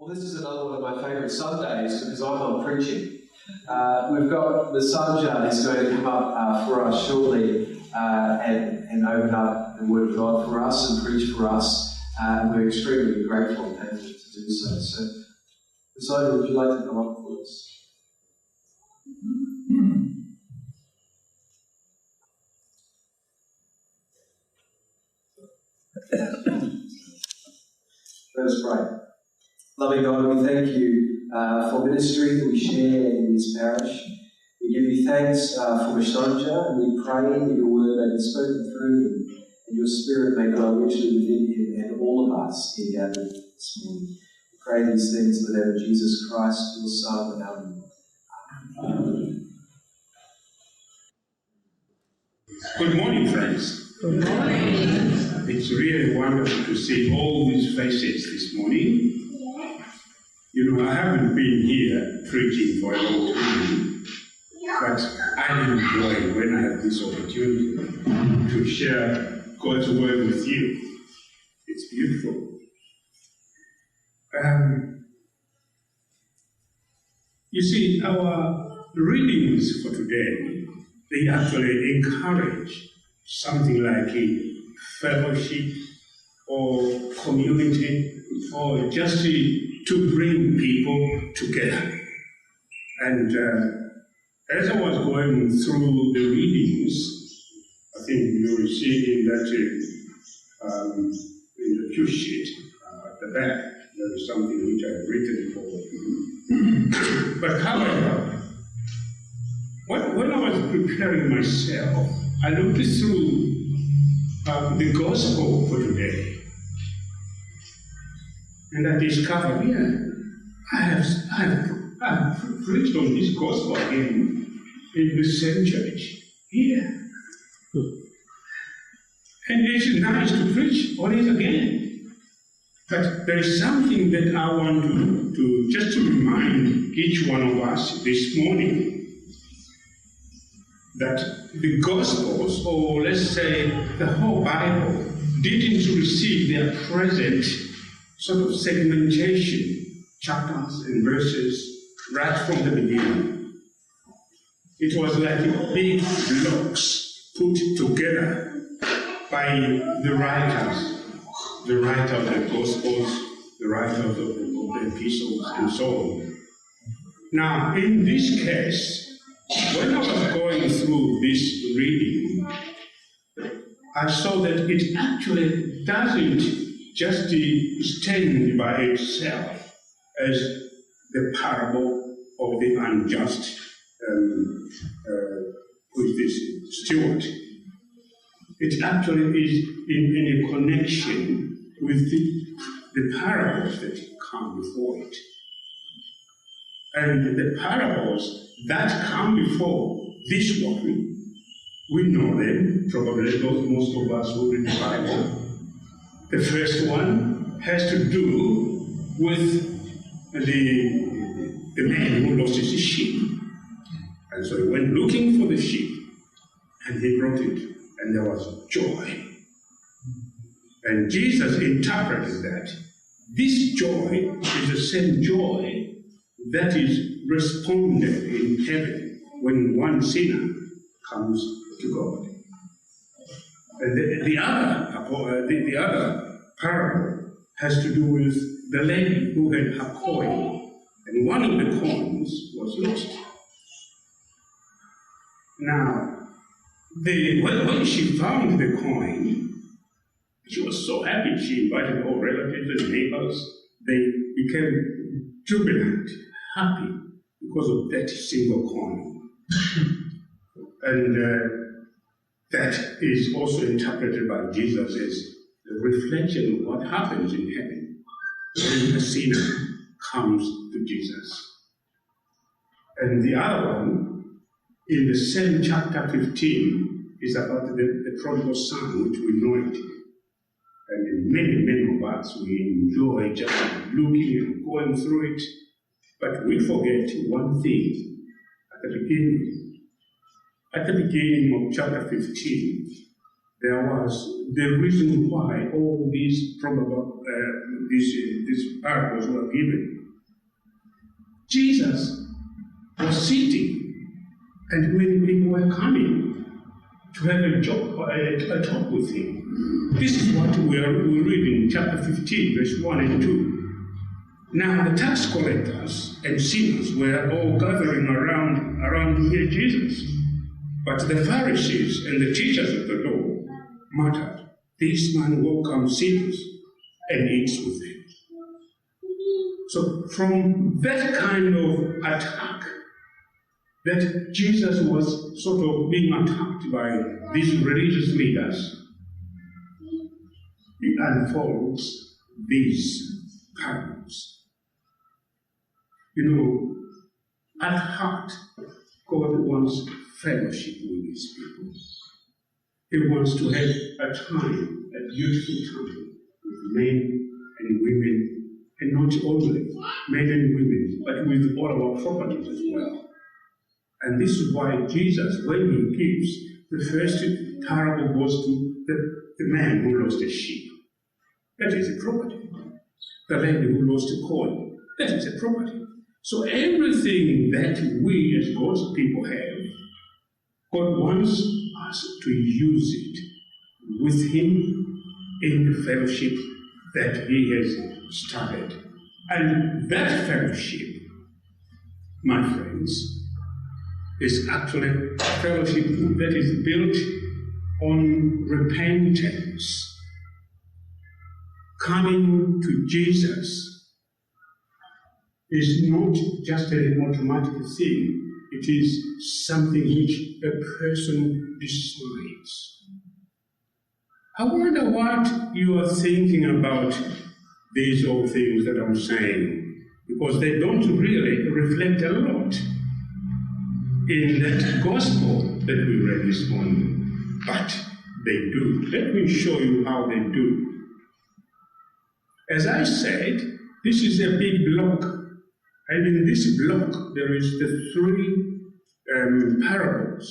Well, this is another one of my favourite Sundays because I'm not preaching. We've got the Sanja who's going to come up for us shortly and open up the Word of God for us and preach for us. We're extremely grateful and thankful to do so. So, Sanja, would you like to come up for us? Let us pray. Loving God, we thank you for ministry that we share in this parish. We give you thanks for Mishanja, and we pray that your word may be spoken through him, and your spirit may dwell richly within him and all of us here gathered this morning. We pray these things in the name of Jesus Christ, your Son, and our Lord. Amen. Good morning, friends. Good morning. It's really wonderful to see all these faces this morning. You know, I haven't been here preaching for a long time, but I enjoy when I have this opportunity to share God's word with you. It's beautiful. You see, our readings for today, they actually encourage something like a fellowship or community or just to bring people together. And as I was going through the readings, I think you will see in that in the cue sheet at the back, there is something which I've written for. But however, when I was preparing myself, I looked through the gospel for today. And I discovered, I have preached on this gospel again in the same church here. And it's nice to preach on it again. But there is something that I want to just to remind each one of us this morning, that the Gospels, or let's say the whole Bible, didn't receive their present sort of segmentation, chapters and verses, right from the beginning. It was like big blocks put together by the writers of the Gospels, the writers of the epistles, and so on. Now, in this case, when I was going through this reading, I saw that it actually doesn't just stand by itself as the parable of the unjust with this steward. It actually is in a connection with the parables that come before it. And the parables that come before this one, we know them, probably most of us who read the Bible. The first one has to do with the man who lost his sheep. And so he went looking for the sheep, and he brought it, and there was joy. And Jesus interpreted that this joy is the same joy that is responded in heaven when one sinner comes to God. And the other parable has to do with the lady who had her coin, and one of the coins was lost. Now, when she found the coin, she was so happy. She invited all relatives and neighbors. They became jubilant, happy, because of that single coin. And that is also interpreted by Jesus as the reflection of what happens in heaven when a sinner comes to Jesus. And the other one, in the same chapter 15, is about the prodigal son, which we know it. And many of us, we enjoy just looking and going through it. But we forget one thing at the beginning. At the beginning of chapter 15, there was the reason why all these these parables were given. Jesus was sitting, and many people were coming to have a talk with him. This is what we read in chapter 15, verse 1 and 2. Now the tax collectors and sinners were all gathering around to hear Jesus. But the Pharisees and the teachers of the law muttered, "This man welcomes sinners and eats with them." So from that kind of attack, that Jesus was sort of being attacked by these religious leaders, he unfolds these parables. You know, at heart, God wants fellowship with his people. He wants to have a time, a beautiful time, with men and women, and not only men and women, but with all our properties as well. And this is why Jesus, when he gives the first parable, goes to the man who lost a sheep. That is a property. The lady who lost a coin. That is a property. So everything that we as God's people have, God wants us to use it with him in the fellowship that he has started. And that fellowship, my friends, is actually a fellowship that is built on repentance. Coming to Jesus is not just an automatic thing. It is something which a person decides. I wonder what you are thinking about these old things that I'm saying, because they don't really reflect a lot in that gospel that we read this morning, but they do. Let me show you how they do. As I said, this is a big block. And in this block, there is the three parables,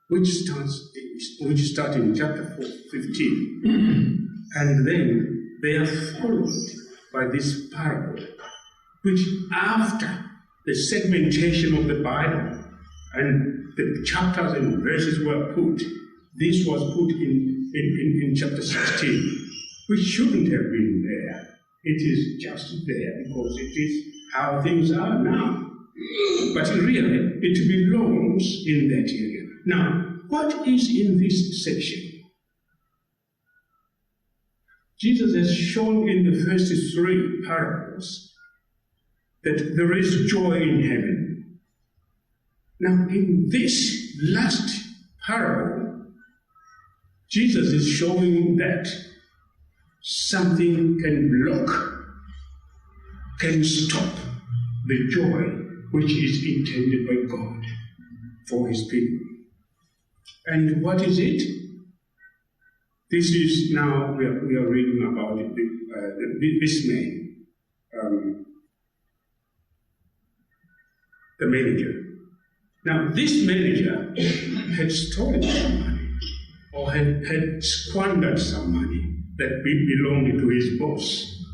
which start in chapter 15. And then they are followed by this parable, which after the segmentation of the Bible and the chapters and verses were put, this was put in chapter 16, which shouldn't have been there. It is just there because it is how things are now. But really, it belongs in that area. Now, what is in this section? Jesus has shown in the first three parables that there is joy in heaven. Now, in this last parable, Jesus is showing that something can block, can stop the joy which is intended by God for his people. And what is it? This is now, we are reading about this man, the manager. Now, this manager had stolen some money, or had squandered some money that belonged to his boss.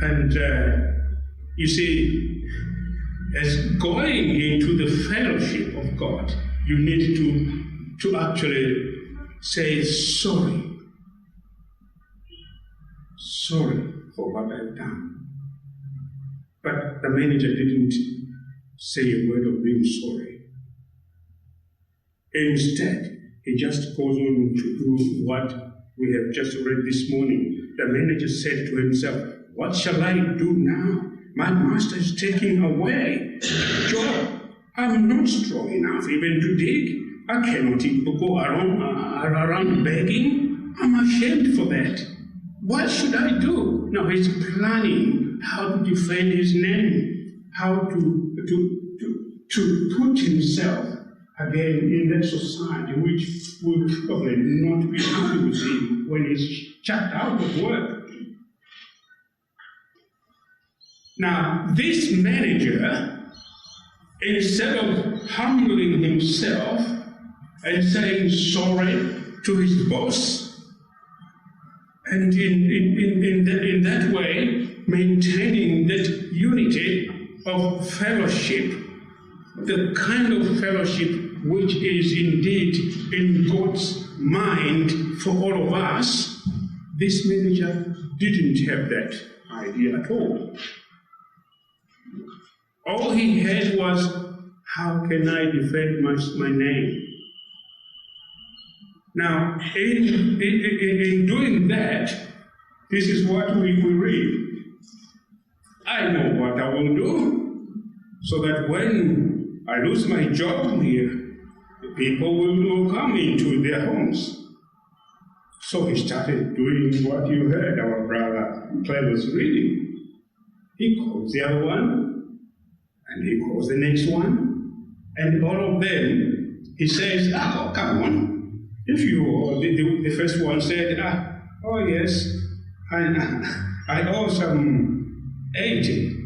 And you see, as going into the fellowship of God, you need to actually say sorry. Sorry for what I've done. But the manager didn't say a word of being sorry. Instead, he just goes on to do what we have just read this morning. The manager said to himself, "What shall I do now? My master is taking away the job. I'm not strong enough even to dig. I cannot even go around begging. I'm ashamed for that. What should I do?" Now he's planning how to defend his name, how to put himself again in that society which will probably not be happy with him when he's chucked out of work. Now, this manager, instead of humbling himself and saying sorry to his boss, and in that way maintaining that unity, of fellowship, the kind of fellowship which is indeed in God's mind for all of us, this manager didn't have that idea at all. All he had was, how can I defend my name? Now, in doing that, this is what we read. I know what I will do, so that when I lose my job here, the people will come into their homes. So he started doing what you heard our brother Clay was reading. He calls the other one, and he calls the next one, and all of them, he says, oh, come on. If you, the first one said, oh yes, I owe some 80.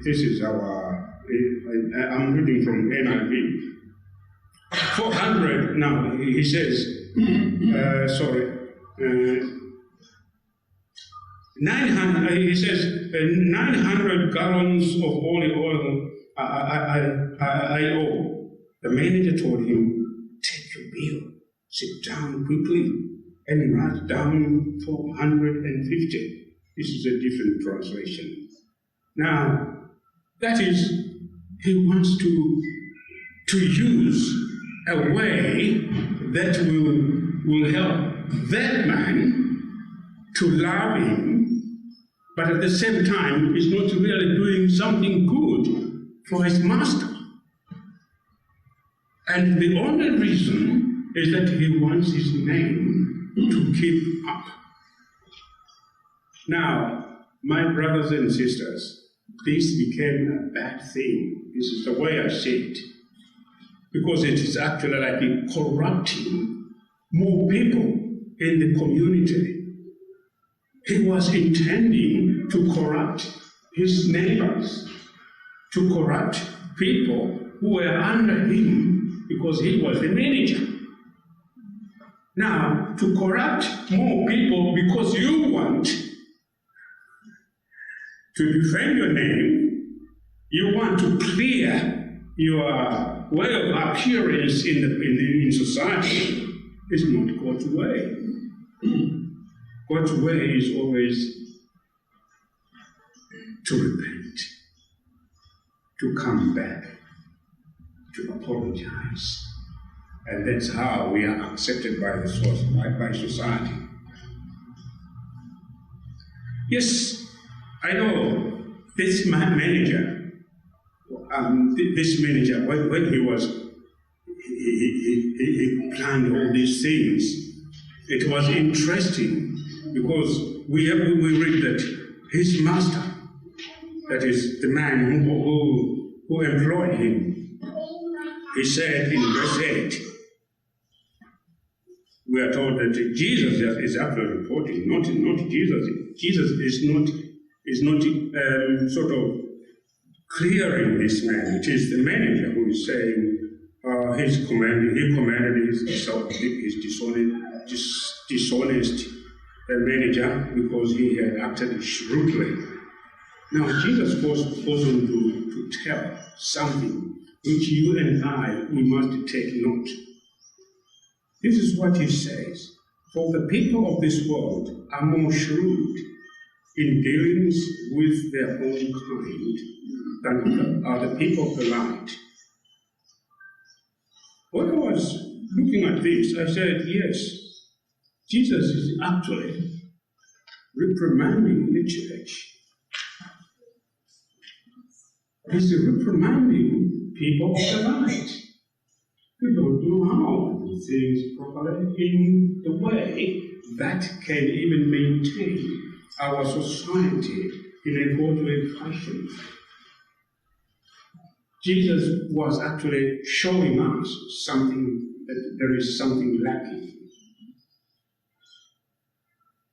This is I'm reading from NIV. 400, now he says, 900, he says, 900 gallons of olive oil I owe. The manager told him, take your bill, sit down quickly, and write down 450. This is a different translation. Now, that is, he wants to use a way that will help that man to love him, but at the same time is not really doing something good for his master. And the only reason is that he wants his name to keep up. Now, my brothers and sisters, this became a bad thing. This is the way I see it. Because it is actually like corrupting more people in the community. He was intending to corrupt his neighbors, to corrupt people who were under him because he was the manager. Now, to corrupt more people because you want to defend your name, you want to clear your way of appearance in society, is not God's way. God's way is always to repent, to come back, to apologize. And that's how we are accepted by the source, by society. Yes, I know this manager, when he was, he planned all these things. It was interesting because we read that his master, that is the man who employed him, he said in verse 8, we are told that Jesus is actually reporting, not Jesus. Jesus is not sort of clearing this man. It is the manager who is saying he commanded his dishonest manager because he had acted shrewdly. Now Jesus goes on to tell something which you and I, we must take note. This is what he says. For the people of this world are more shrewd in dealings with their own kind than are the people of the light. When I was looking at this, I said, yes, Jesus is actually reprimanding the church. He's reprimanding people of the light. We don't know how to do things properly in the way that can even maintain our society in a godly fashion. Jesus was actually showing us something, that there is something lacking.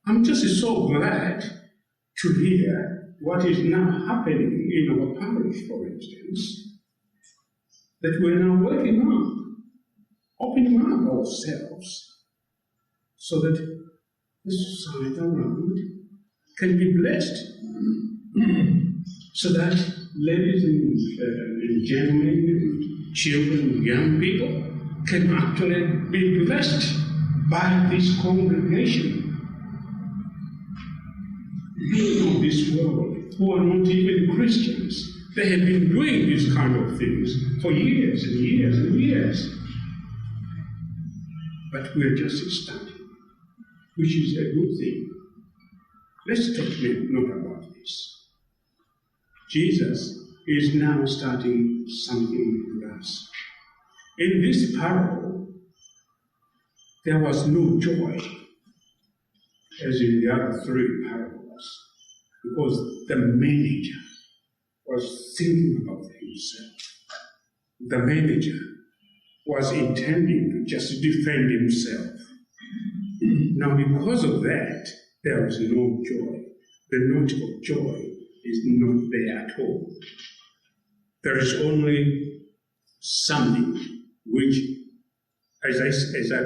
I'm just so glad to hear what is now happening in our parish, for instance, that we're now working on opening up ourselves so that the society around can be blessed. so that ladies and gentlemen, children, young people can actually be blessed by this congregation. People of this world who are not even Christians, they have been doing these kind of things for years and years and years. But we are just starting, which is a good thing. Let's take note about this. Jesus is now starting something with us. In this parable, there was no joy, as in the other three parables, because the manager was thinking about himself. The manager was intending to just defend himself. Now, because of that, there is no joy. The note of joy is not there at all. There is only something which, as I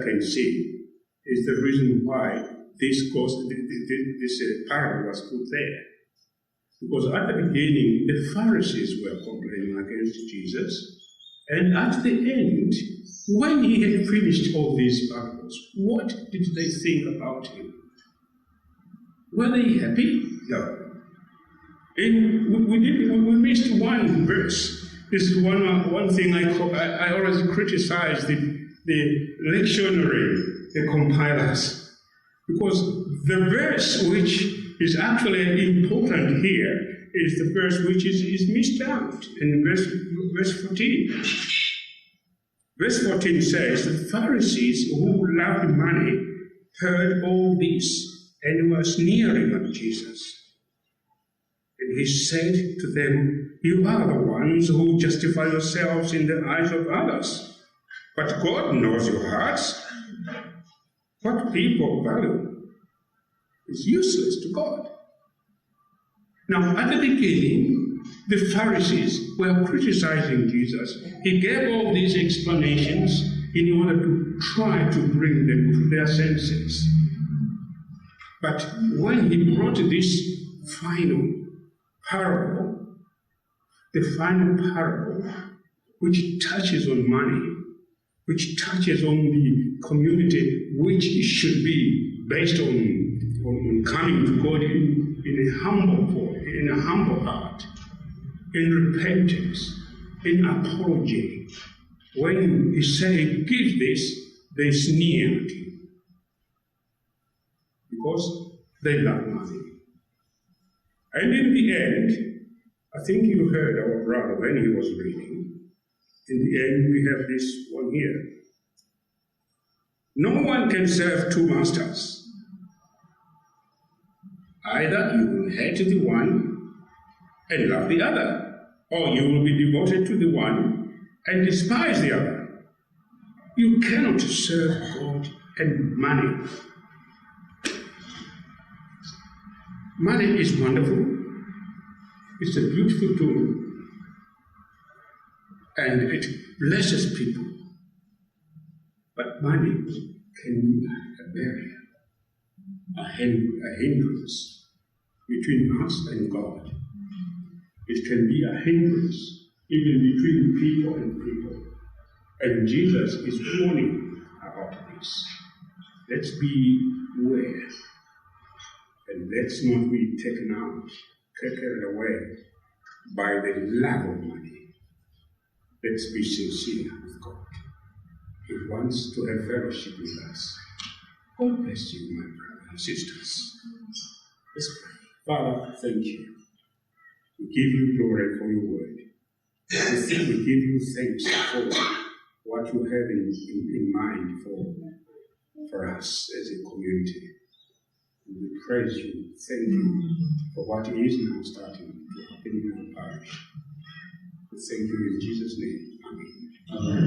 can see, is the reason why this parable was put there. Because at the beginning, the Pharisees were complaining against Jesus, and at the end, when he had finished all these parables, what did they think about him? Were they happy? No. We missed one verse. This is one thing I always criticize the lectionary, the compilers, because the verse which is actually important here is the verse which is missed out in verse 14. Verse 14 says, the Pharisees who loved money heard all this and were sneering at Jesus. And he said to them, you are the ones who justify yourselves in the eyes of others, but God knows your hearts. What people value is useless to God. Now, at the beginning, the Pharisees were criticizing Jesus. He gave all these explanations in order to try to bring them to their senses. But when he brought this final parable, which touches on money, which touches on the community, which should be based on coming to God in a humble heart, in repentance, in apology. When he said, give this, they sneered because they love money. And in the end, I think you heard our brother when he was reading. In the end, we have this one here. No one can serve two masters. Either you will hate the one and love the other, or you will be devoted to the one and despise the other. You cannot serve God and money. Money is wonderful. It's a beautiful tool. And it blesses people. But money can be a barrier, a hindrance between us and God. It can be a hindrance even between people and people. And Jesus is warning about this. Let's be aware. And let's not be taken away by the love of money. Let's be sincere with God. He wants to have fellowship with us. God bless you, my brothers and sisters. Let's pray. Father, thank you. We give you glory for your word. We give you thanks for what you have in mind for us as a community. And we praise you, thank you for what is now starting to happen in our parish. We thank you in Jesus' name. Amen. Amen.